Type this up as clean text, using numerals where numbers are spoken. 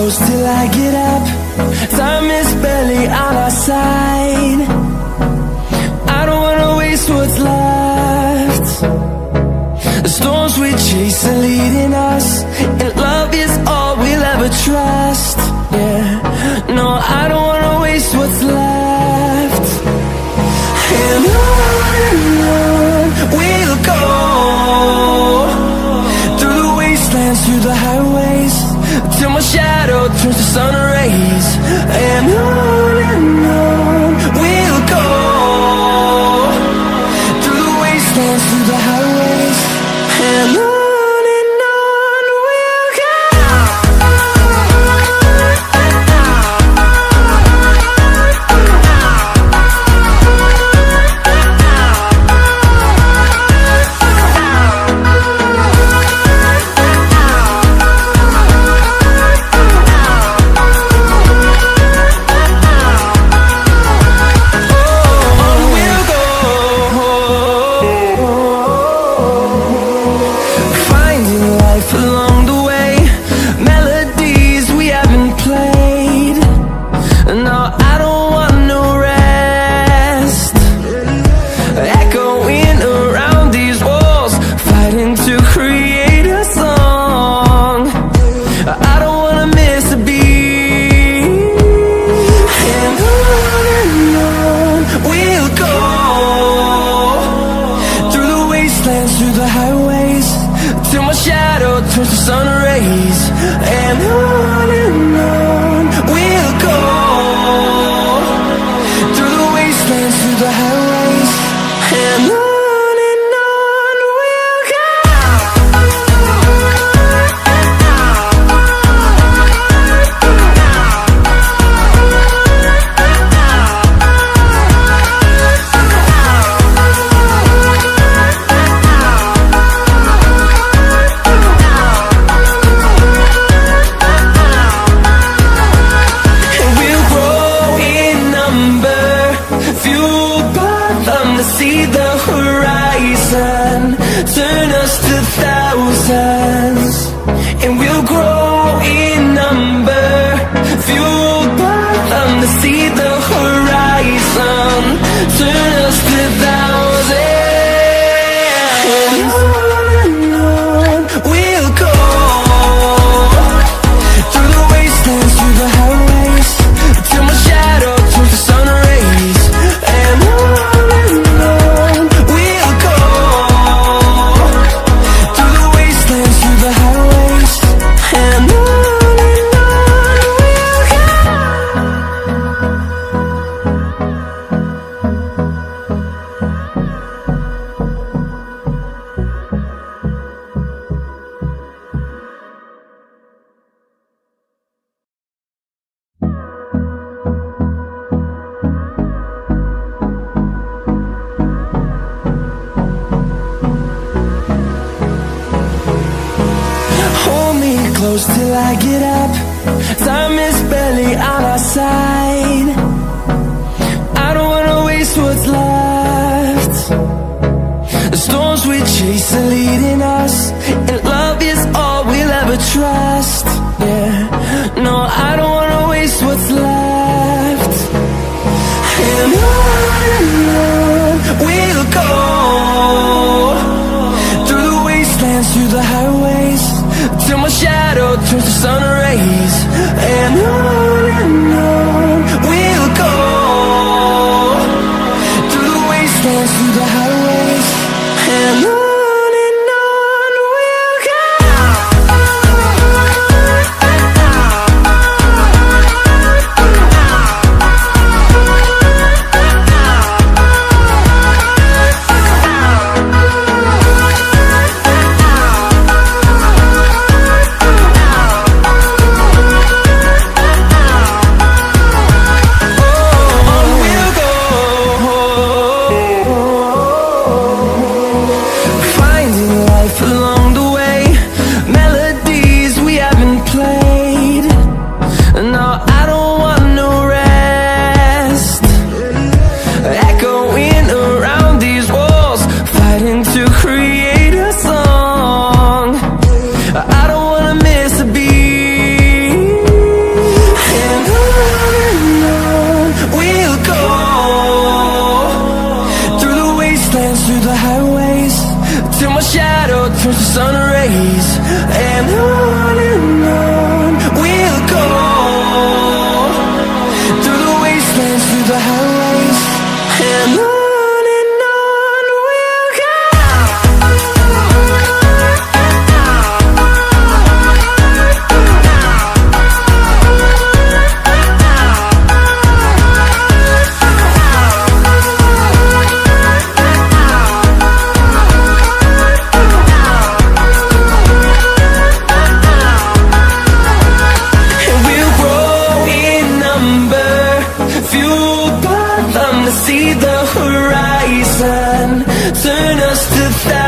close till I get up. Time is barely on our side. I don't wanna waste what's left. The storms we chase are leading us, and love is all we'll ever trust. Yeah, no, I don't wanna waste what's left. And on we'll go, through the wastelands, through the highways, till my shadow turns to sun rays. And on we'll go, through the wastelands, through the highways, and on we'll go. Close till I get up. Time is barely on our side. I don't wanna waste what's left. The storms we chase are leading us, and love is all we'll ever trust. Yeah, no, I don't wanna waste what's left. And on we'll go, through the wastelands, through the highways, till my shadow turns to sun rays. And on we'll go, through the wastelands, through the highways, and on we'll go. the highways, and on we'll go. And we'll grow in number, fueled by them to see the horizon, turn us to thousands.